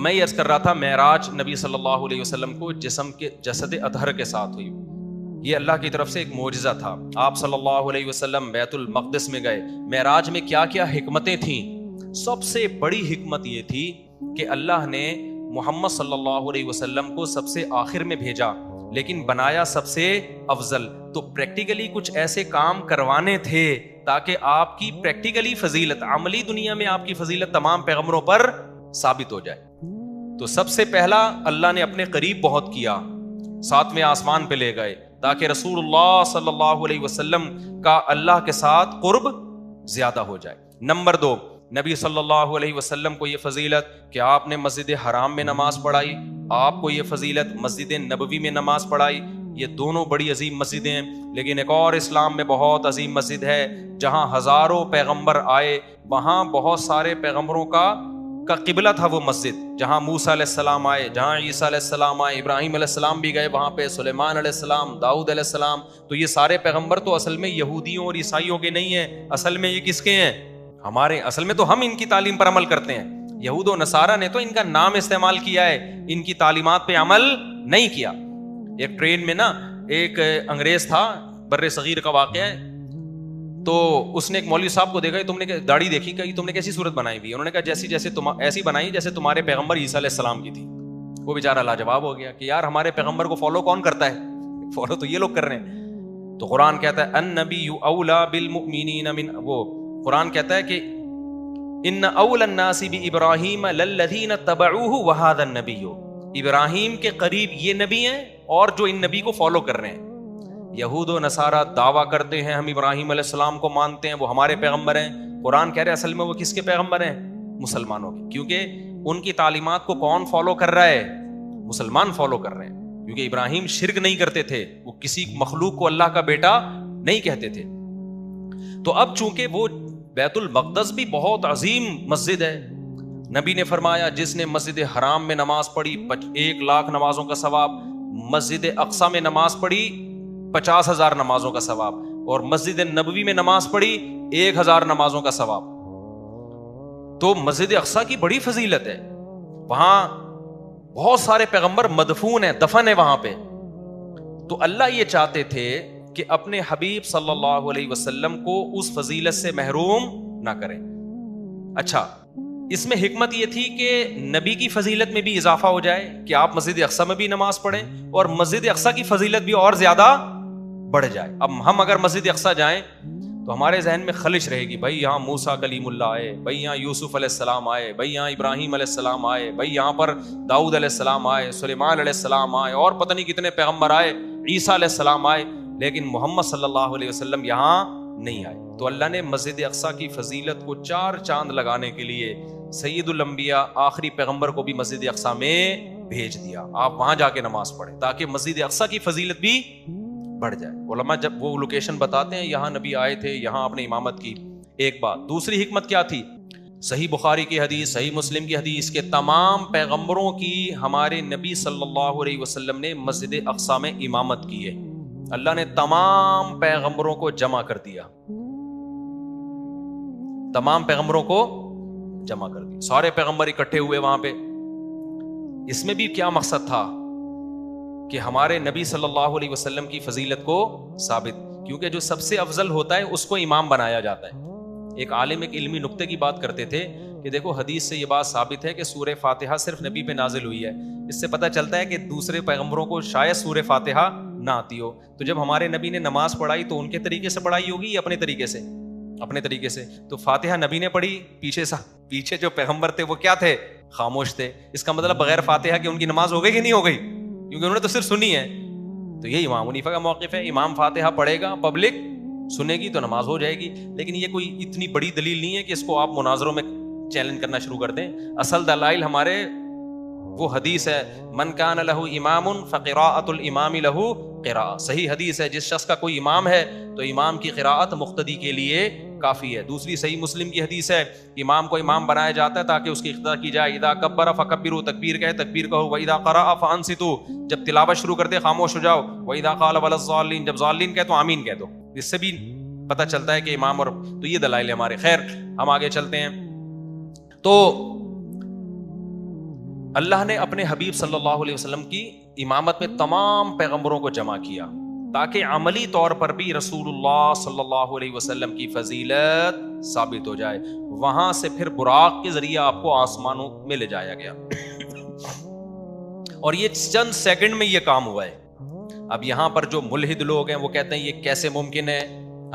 میں یہ عرض کر رہا تھا معراج نبی صلی اللہ علیہ وسلم کو جسم کے جسد اطہر کے ساتھ ہوئی. یہ اللہ کی طرف سے ایک معجزہ تھا. آپ صلی اللہ علیہ وسلم بیت المقدس میں گئے. معراج میں کیا کیا حکمتیں تھیں؟ سب سے بڑی حکمت یہ تھی کہ اللہ نے محمد صلی اللہ علیہ وسلم کو سب سے آخر میں بھیجا لیکن بنایا سب سے افضل. تو پریکٹیکلی کچھ ایسے کام کروانے تھے تاکہ آپ کی پریکٹیکلی فضیلت، عملی دنیا میں آپ کی فضیلت تمام پیغمبروں پر ثابت ہو جائے. تو سب سے پہلا اللہ نے اپنے قریب بہت کیا، ساتویں آسمان پہ لے گئے تاکہ رسول اللہ صلی اللہ علیہ وسلم کا اللہ کے ساتھ قرب زیادہ ہو جائے. نمبر 2، نبی صلی اللہ علیہ وسلم کو یہ فضیلت کہ آپ نے مسجد حرام میں نماز پڑھائی، آپ کو یہ فضیلت مسجد نبوی میں نماز پڑھائی. یہ دونوں بڑی عظیم مسجدیں ہیں. لیکن ایک اور اسلام میں بہت عظیم مسجد ہے جہاں ہزاروں پیغمبر آئے، وہاں بہت سارے پیغمبروں کا قبلہ تھا وہ مسجد، جہاں موسیٰ علیہ السلام آئے، جہاں عیسیٰ علیہ السلام آئے، ابراہیم علیہ السلام بھی گئے وہاں پہ، سلیمان علیہ السلام، داؤد علیہ السلام. تو یہ سارے پیغمبر تو اصل میں یہودیوں اور عیسائیوں کے نہیں ہیں، اصل میں یہ کس کے ہیں؟ ہمارے. اصل میں تو ہم ان کی تعلیم پر عمل کرتے ہیں. یہود و نصارہ نے تو ان کا نام استعمال کیا ہے، ان کی تعلیمات پہ عمل نہیں کیا. ایک ٹرین میں نا ایک انگریز تھا، بر صغیر کا واقعہ ہے. تو اس نے ایک مولوی صاحب کو دیکھا، تم نے داڑھی دیکھی کہ تم نے کیسی صورت بنائی ہوئی؟ انہوں نے کہا جیسے تم ایسی بنائی جیسے تمہارے پیغمبر عیسیٰ علیہ السلام کی تھی. وہ بیچارہ لاجواب ہو گیا کہ یار ہمارے پیغمبر کو فالو کون کرتا ہے؟ فالو تو یہ لوگ کر رہے ہیں. تو قرآن کہتا ہے النبی اولی بالمؤمنین من، وہ قرآن کہتا ہے کہ ان اول الناس بابراہیم للذین تبعوہ وہذا النبی. ابراہیم کے قریب یہ نبی ہیں اور جو ان نبی کو فالو کر رہے ہیں. یہود و نصارہ دعویٰ کرتے ہیں ہم ابراہیم علیہ السلام کو مانتے ہیں، وہ ہمارے پیغمبر ہیں. قرآن کہہ رہے اصل میں وہ کس کے پیغمبر ہیں؟ مسلمانوں کے. کیونکہ ان کی تعلیمات کو کون فالو کر رہا ہے؟ مسلمان فالو کر رہے ہیں. کیونکہ ابراہیم شرک نہیں کرتے تھے، وہ کسی مخلوق کو اللہ کا بیٹا نہیں کہتے تھے. تو اب چونکہ وہ بیت المقدس بھی بہت عظیم مسجد ہے، نبی نے فرمایا جس نے مسجد حرام میں نماز پڑھی 1,00,000 نمازوں کا ثواب، مسجد اقصی میں نماز پڑھی 50,000 نمازوں کا ثواب، اور مسجد نبوی میں نماز پڑھی 1,000 نمازوں کا ثواب. تو مسجد اقصی کی بڑی فضیلت ہے، وہاں بہت سارے پیغمبر مدفون ہیں، دفن ہے وہاں پہ. تو اللہ یہ چاہتے تھے کہ اپنے حبیب صلی اللہ علیہ وسلم کو اس فضیلت سے محروم نہ کریں. اچھا، اس میں حکمت یہ تھی کہ نبی کی فضیلت میں بھی اضافہ ہو جائے کہ آپ مسجد اقصی میں بھی نماز پڑھیں اور مسجد اقصی کی فضیلت بھی اور زیادہ بڑھ جائے. اب ہم اگر مسجد اقصی جائیں تو ہمارے ذہن میں خلش رہے گی، بھائی یہاں موسیٰ کلیم اللہ آئے، بھائی یہاں یوسف علیہ السلام آئے، بھائی یہاں ابراہیم علیہ السلام آئے، بھائی یہاں پر داؤد علیہ السلام آئے، سلیمان علیہ السلام آئے، اور پتہ نہیں کتنے پیغمبر آئے، عیسیٰ علیہ السلام آئے، لیکن محمد صلی اللہ علیہ وسلم یہاں نہیں آئے. تو اللہ نے مسجد اقصی کی فضیلت کو 4 چاند لگانے کے لیے سید الانبیاء آخری پیغمبر کو بھی مسجد اقصی میں بھیج دیا. آپ وہاں جا کے نماز پڑھیں تاکہ مسجد اقصی کی فضیلت بھی بڑھ جائے. علماء جب وہ لوکیشن بتاتے ہیں یہاں نبی آئے تھے، یہاں آپ نے امامت کی. ایک بات. دوسری حکمت کیا تھی؟ صحیح بخاری کی حدیث، صحیح مسلم کی حدیث کہ تمام پیغمبروں کی ہمارے نبی صلی اللہ علیہ وسلم نے مسجد اقصی میں امامت کی ہے. اللہ نے تمام پیغمبروں کو جمع کر دیا، تمام پیغمبروں کو جمع کر دیا، سارے پیغمبر اکٹھے ہوئے وہاں پہ. اس میں بھی کیا مقصد تھا کہ ہمارے نبی صلی اللہ علیہ وسلم کی فضیلت کو ثابت، کیونکہ جو سب سے افضل ہوتا ہے اس کو امام بنایا جاتا ہے. ایک عالم ایک علمی نقطے کی بات کرتے تھے کہ دیکھو حدیث سے یہ بات ثابت ہے کہ سورہ فاتحہ صرف نبی پہ نازل ہوئی ہے. اس سے پتہ چلتا ہے کہ دوسرے پیغمبروں کو شاید سورہ فاتحہ نہ آتی ہو. تو جب ہمارے نبی نے نماز پڑھائی تو ان کے طریقے سے پڑھائی ہوگی یا اپنے طریقے سے؟ اپنے طریقے سے. تو فاتحہ نبی نے پڑھی، پیچھے جو پیغمبر تھے وہ کیا تھے؟ خاموش تھے. اس کا مطلب بغیر فاتحہ کہ ان کی نماز ہو گئی کہ نہیں ہو گئی؟ کیونکہ انہوں نے تو صرف سنی ہے. تو یہ امام حنیفہ کا موقف ہے، امام فاتحہ پڑھے گا، پبلک سنے گی تو نماز ہو جائے گی. لیکن یہ کوئی اتنی بڑی دلیل نہیں ہے کہ اس کو آپ مناظروں میں چیلنج کرنا شروع کر دیں. اصل دلائل ہمارے وہ حدیث ہے من کان لہ امام فقراءۃ الامام لہ قراءۃ. صحیح حدیث ہے، جس شخص کا کوئی امام ہے تو امام کی قراءت مقتدی کے لیے کافی ہے. دوسری صحیح مسلم کی حدیث ہے، امام کو امام بنایا جاتا ہے تاکہ اس کی اقتدا کی جائے. اذا کبر فکبروا، تکبیر کہے تکبیر کہو. واذا قرأ فانصتوا، جب تلاوت شروع کر دے خاموش ہو جاؤ. واذا قال ولا الضالین، جب ضالین کہے تو آمین کہہ دو. اس سے بھی پتہ چلتا ہے کہ امام. اور تو یہ دلائل ہے ہمارے. خیر ہم آگے چلتے ہیں. تو اللہ نے اپنے حبیب صلی اللہ علیہ وسلم کی امامت میں تمام پیغمبروں کو جمع کیا تاکہ عملی طور پر بھی رسول اللہ صلی اللہ علیہ وسلم کی فضیلت ثابت ہو جائے. وہاں سے پھر براق کے ذریعے آپ کو آسمانوں میں لے جایا گیا اور یہ چند سیکنڈ میں یہ کام ہوا ہے. اب یہاں پر جو ملحد لوگ ہیں وہ کہتے ہیں یہ کیسے ممکن ہے.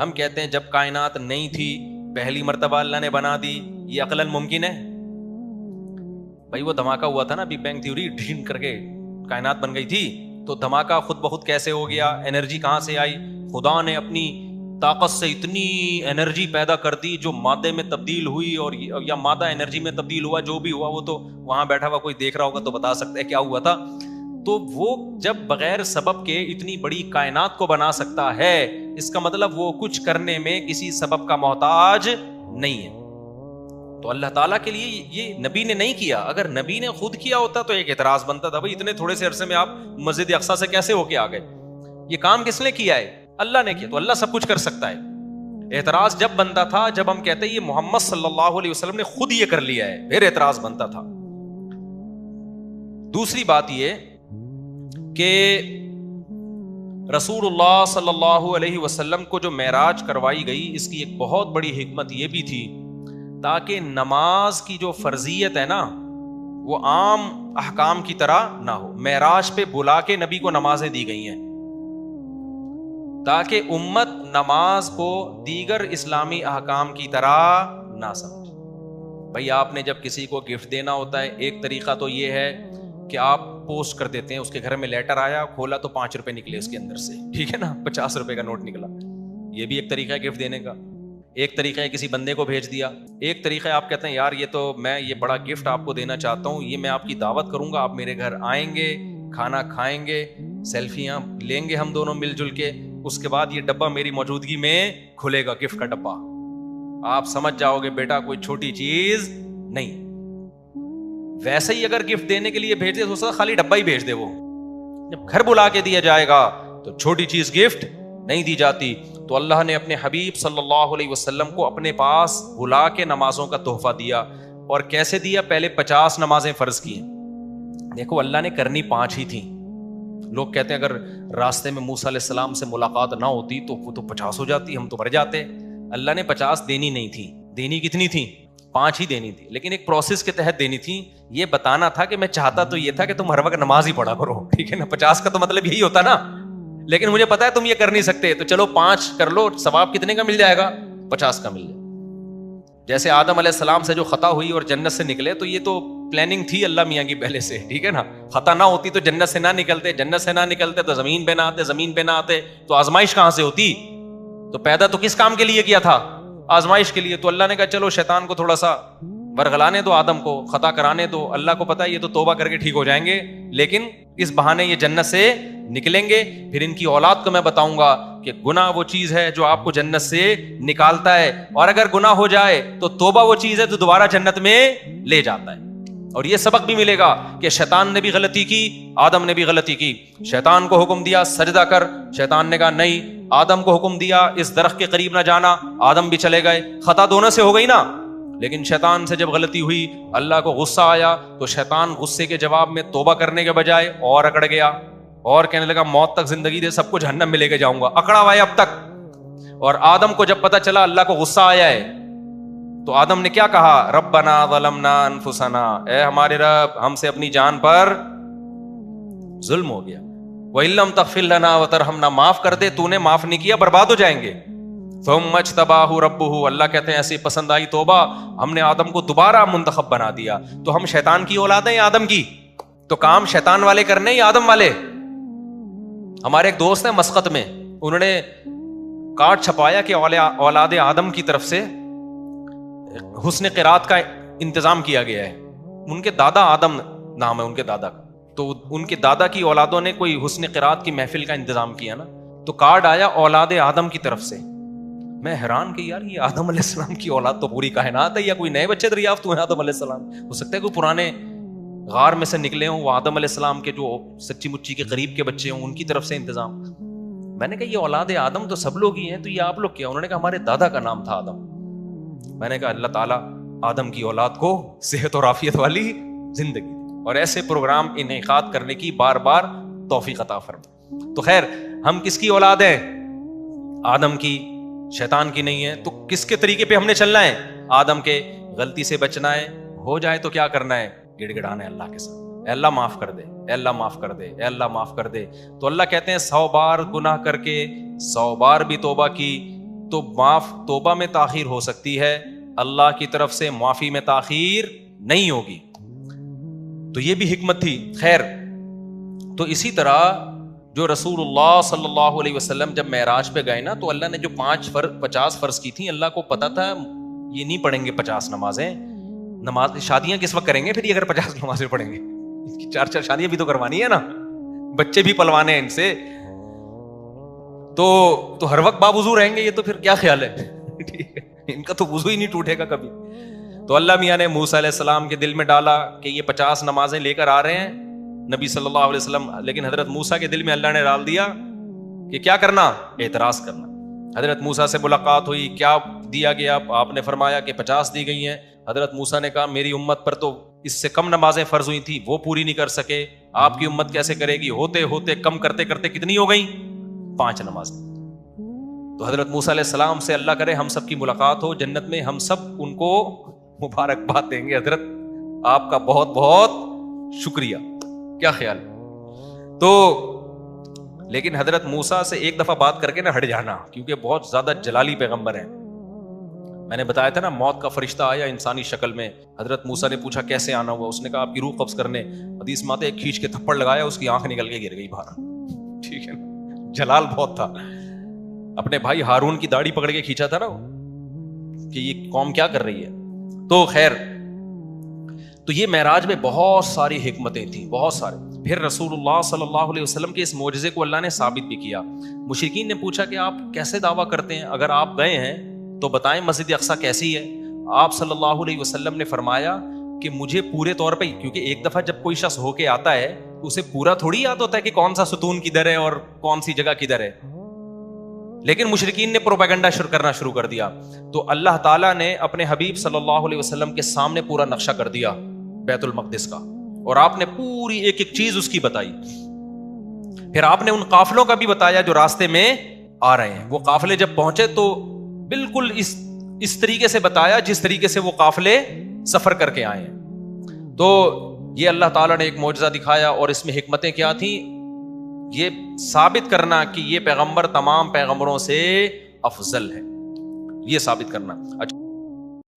ہم کہتے ہیں جب کائنات نہیں تھی پہلی مرتبہ اللہ نے بنا دی, یہ عقلاً ممکن ہے؟ بھائی وہ دھماکہ ہوا تھا نا بگ بینگ تھیوری, ڈھین کر کے کائنات بن گئی تھی, تو دھماکہ خود بخود کیسے ہو گیا؟ انرجی کہاں سے آئی؟ خدا نے اپنی طاقت سے اتنی انرجی پیدا کر دی جو مادے میں تبدیل ہوئی, اور یا مادہ انرجی میں تبدیل ہوا, جو بھی ہوا وہ تو وہاں بیٹھا ہوا کوئی دیکھ رہا ہوگا تو بتا سکتا ہے کیا ہوا تھا. تو وہ جب بغیر سبب کے اتنی بڑی کائنات کو بنا سکتا ہے, اس کا مطلب وہ کچھ کرنے میں کسی سبب کا محتاج نہیں ہے. تو اللہ تعالیٰ کے لیے یہ نبی نے نہیں کیا. اگر نبی نے خود کیا ہوتا تو ایک اعتراض بنتا تھا, بھائی اتنے تھوڑے سے عرصے میں آپ مسجد اقصیٰ سے کیسے ہو کے آ گئے؟ یہ کام کس نے کیا ہے؟ اللہ نے کیا. تو اللہ سب کچھ کر سکتا ہے. اعتراض جب بنتا تھا جب ہم کہتے ہیں یہ محمد صلی اللہ علیہ وسلم نے خود یہ کر لیا ہے, پھر اعتراض بنتا تھا. دوسری بات یہ کہ رسول اللہ صلی اللہ علیہ وسلم کو جو معراج کروائی گئی, اس کی ایک بہت بڑی حکمت یہ بھی تھی تاکہ نماز کی جو فرضیت ہے نا وہ عام احکام کی طرح نہ ہو. معراج پہ بلا کے نبی کو نمازیں دی گئی ہیں تاکہ امت نماز کو دیگر اسلامی احکام کی طرح نہ سمجھے. بھائی آپ نے جب کسی کو گفٹ دینا ہوتا ہے, ایک طریقہ تو یہ ہے کہ آپ پوسٹ کر دیتے ہیں, اس کے گھر میں لیٹر آیا, کھولا تو 5 روپے نکلے اس کے اندر سے, ٹھیک ہے نا, 50 روپے کا نوٹ نکلا. یہ بھی ایک طریقہ ہے گفٹ دینے کا. ایک طریقہ ہے کسی بندے کو بھیج دیا. ایک طریقہ ہے آپ کہتے ہیں یار یہ تو میں یہ بڑا گفٹ آپ کو دینا چاہتا ہوں, یہ میں آپ کی دعوت کروں گا, آپ میرے گھر آئیں گے, کھانا کھائیں گے, سیلفیاں لیں گے ہم دونوں مل جل کے, اس کے بعد یہ ڈبہ میری موجودگی میں کھلے گا, گفٹ کا ڈبہ. آپ سمجھ جاؤ گے بیٹا کوئی چھوٹی چیز نہیں. ویسے ہی اگر گفٹ دینے کے لیے بھیج دے تو خالی ڈبہ ہی بھیج دے. وہ جب گھر بلا کے دیا جائے گا تو چھوٹی چیز گفٹ نہیں دی جاتی. تو اللہ نے اپنے حبیب صلی اللہ علیہ وسلم کو اپنے پاس بلا کے نمازوں کا تحفہ دیا. اور کیسے دیا؟ پہلے 50 نمازیں فرض کی. دیکھو اللہ نے کرنی 5 ہی تھیں. لوگ کہتے ہیں اگر راستے میں موسیٰ علیہ السلام سے ملاقات نہ ہوتی تو وہ تو 50 ہو جاتی, ہم تو مر جاتے. اللہ نے 50 دینی نہیں تھی. دینی کتنی تھی؟ 5 ہی دینی تھی, لیکن ایک پروسیس کے تحت دینی تھی. یہ بتانا تھا کہ میں چاہتا تو یہ تھا کہ تم ہر وقت نماز ہی پڑھا کرو, ٹھیک ہے نا. 50 کا تو مطلب یہی ہوتا نا, لیکن مجھے پتا ہے تم یہ کر نہیں سکتے, تو چلو 5 کر لو. ثواب کتنے کا مل جائے گا؟ 50 کا مل جائے. جیسے آدم علیہ السلام سے جو خطا ہوئی اور جنت سے نکلے, تو یہ تو پلاننگ تھی اللہ میاں کی پہلے سے, ٹھیک ہے نا. خطا نہ ہوتی تو جنت سے نہ نکلتے, جنت سے نہ نکلتے تو زمین پہ نہ آتے, زمین پہ نہ آتے تو آزمائش کہاں سے ہوتی؟ تو پیدا تو کس کام کے لیے کیا تھا؟ آزمائش کے لیے. تو اللہ نے کہا چلو شیطان کو تھوڑا سا ورغلانے دو, آدم کو خطا کرانے دو. اللہ کو پتا ہے یہ تو توبہ کر کے ٹھیک ہو جائیں گے, لیکن اس بہانے یہ جنت سے نکلیں گے. پھر ان کی اولاد کو میں بتاؤں گا کہ گناہ وہ چیز ہے جو آپ کو جنت سے نکالتا ہے, اور اگر گناہ ہو جائے تو توبہ وہ چیز ہے جو دوبارہ جنت میں لے جاتا ہے. اور یہ سبق بھی ملے گا کہ شیطان نے بھی غلطی کی, آدم نے بھی غلطی کی. شیطان کو حکم دیا سجدہ کر, شیطان نے کہا نہیں. آدم کو حکم دیا اس درخت کے قریب نہ جانا, آدم بھی چلے گئے. خطا دونوں سے ہو گئی نا. لیکن شیطان سے جب غلطی ہوئی, اللہ کو غصہ آیا, تو شیطان غصے کے جواب میں توبہ کرنے کے بجائے اور اکڑ گیا, اور کہنے لگا موت تک زندگی دے, سب کو جہنم میں لے کے جاؤں گا. اکڑا ہوا ہے اب تک. اور آدم کو جب پتا چلا اللہ کو غصہ آیا ہے, تو آدم نے کیا کہا؟ ربنا ظلمنا انفسنا, اے ہمارے رب ہم سے اپنی جان پر ظلم ہو گیا. وَإِن لَّمْ تَغْفِرْ لَنَا وَتَرْحَمْنَا, معاف کر دے, تو نے معاف نہیں کیا, برباد ہو جائیں گے. ثُمَّ اجْتَبَاهُ رَبُّهُ, اللہ کہتے ہیں ایسی پسند آئی توبہ, ہم نے آدم کو دوبارہ منتخب بنا دیا. تو ہم شیطان کی اولاد ہیں یا آدم کی؟ تو کام شیطان والے کرنے یا آدم والے؟ ہمارے ایک دوست ہیں مسقط میں, انہوں نے کارڈ چھپایا کہ اولاد آدم کی طرف سے حسن قرات کا انتظام کیا گیا ہے. ان کے دادا آدم نام ہے ان کے دادا کا, تو ان کے دادا کی اولادوں نے کوئی حسن قرات کی محفل کا انتظام کیا نا, تو کارڈ آیا اولاد آدم کی طرف سے. میں حیران کہ یار یہ آدم علیہ السلام کی اولاد تو پوری کائنات ہے, یا کوئی نئے بچے دریافت ہوئے آدم علیہ السلام؟ ہو سکتا ہے کوئی پرانے غار میں سے نکلے ہوں, وہ آدم علیہ السلام کے جو سچی مچی کے قریب کے بچے ہوں, ان کی طرف سے انتظام. میں نے کہا یہ اولاد آدم تو سب لوگ ہی ہیں, تو یہ آپ لوگ کیا؟ انہوں نے کہا ہمارے دادا کا نام تھا آدم. میں نے کہا اللہ تعالیٰ آدم کی اولاد کو صحت اور عافیت والی زندگی, اور ایسے پروگرام انعقاد کرنے کی بار بار توفیق عطا فرما۔ تو خیر، ہم کس کی اولاد ہیں؟ آدم کی، شیطان کی نہیں ہے۔ تو کس کے طریقے پہ ہم نے چلنا ہے؟ آدم کے۔ غلطی سے بچنا ہے، ہو جائے تو کیا کرنا ہے؟ گڑ گڑانا ہے اللہ کے ساتھ، اے اللہ معاف کر دے، اے اللہ معاف کر دے، اے اللہ معاف کر دے۔ تو اللہ کہتے ہیں 100 بار گناہ کر کے 100 بار بھی توبہ کی تو توبہ میں تاخیر ہو سکتی ہے، اللہ کی طرف سے معافی میں تاخیر نہیں ہوگی۔ تو یہ بھی حکمت تھی۔ خیر، تو اسی طرح جو رسول اللہ صلی اللہ علیہ وسلم جب معراج پہ گئے نا، تو اللہ نے جو 50 فرض کی تھی، اللہ کو پتا تھا یہ نہیں پڑھیں گے 50 نمازیں۔ شادیاں کس وقت کریں گے پھر یہ اگر 50 نمازیں پڑھیں گے؟ 4 شادیاں بھی تو کروانی ہے نا، بچے بھی پلوانے ہیں ان سے، تو ہر وقت باوضو رہیں گے یہ؟ تو پھر کیا خیال ہے؟ ان کا تو وضو ہی نہیں ٹوٹے گا کبھی۔ تو اللہ میاں نے موسیٰ علیہ السلام کے دل میں ڈالا کہ یہ 50 نمازیں لے کر آ رہے ہیں نبی صلی اللہ علیہ وسلم، لیکن حضرت موسیٰ کے دل میں اللہ نے ڈال دیا کہ کیا کرنا؟ اعتراض کرنا۔ حضرت موسیٰ سے ملاقات ہوئی، کیا دیا گیا؟ آپ نے فرمایا کہ 50 دی گئی ہیں۔ حضرت موسیٰ نے کہا میری امت پر تو اس سے کم نمازیں فرض ہوئی تھی، وہ پوری نہیں کر سکے، آپ کی امت کیسے کرے گی؟ ہوتے ہوتے کم کرتے کرتے کتنی ہو گئیں؟ 5 نمازیں۔ تو حضرت موسیٰ علیہ السلام سے اللہ کرے ہم سب کی ملاقات ہو جنت میں، ہم سب ان کو مبارکباد دیں گے، حضرت آپ کا بہت بہت شکریہ۔ کیا خیال؟ تو لیکن حضرت موسیٰ سے ایک دفعہ بات کر کے نہ ہٹ جانا، کیونکہ بہت زیادہ جلالی پیغمبر ہیں۔ میں نے بتایا تھا نا، موت کا فرشتہ آیا انسانی شکل میں، حضرت موسیٰ نے پوچھا کیسے آنا ہوا؟ اس نے کہا آپ کی روح قبض کرنے۔ حدیث میں آتا ہے کھینچ کے تھپڑ لگایا، اس کی آنکھ نکل کے گر گئی باہر۔ ٹھیک ہے نا، جلال بہت تھا۔ اپنے بھائی ہارون کی داڑھی پکڑ کے کھینچا تھا نا کہ یہ قوم کیا کر رہی ہے۔ تو خیر، تو یہ معراج میں بہت ساری حکمتیں تھیں، بہت سارے۔ پھر رسول اللہ صلی اللہ علیہ وسلم کے اس معجزے کو اللہ نے ثابت بھی کیا۔ مشرکین نے پوچھا کہ آپ کیسے دعویٰ کرتے ہیں؟ اگر آپ گئے ہیں تو بتائیں مسجد اقصیٰ کیسی ہے؟ آپ صلی اللہ علیہ وسلم نے فرمایا کہ مجھے پورے طور پہ، کیونکہ ایک دفعہ جب کوئی شخص ہو کے آتا ہے تو اسے پورا تھوڑی یاد ہوتا ہے کہ کون سا ستون کدھر ہے اور کون سی جگہ کدھر ہے۔ لیکن مشرکین نے پروپیگنڈا کرنا شروع کر دیا، تو اللہ تعالیٰ نے اپنے حبیب صلی اللہ علیہ وسلم کے سامنے پورا نقشہ کر دیا بیت المقدس کا، اور آپ نے پوری ایک ایک چیز اس کی بتائی۔ پھر آپ نے ان قافلوں کا بھی بتایا جو راستے میں آ رہے ہیں۔ وہ قافلے جب پہنچے تو بالکل اس طریقے سے بتایا جس طریقے سے وہ قافلے سفر کر کے آئے ہیں۔ تو یہ اللہ تعالیٰ نے ایک معجزہ دکھایا، اور اس میں حکمتیں کیا تھیں؟ یہ ثابت کرنا کہ یہ پیغمبر تمام پیغمبروں سے افضل ہے، یہ ثابت کرنا۔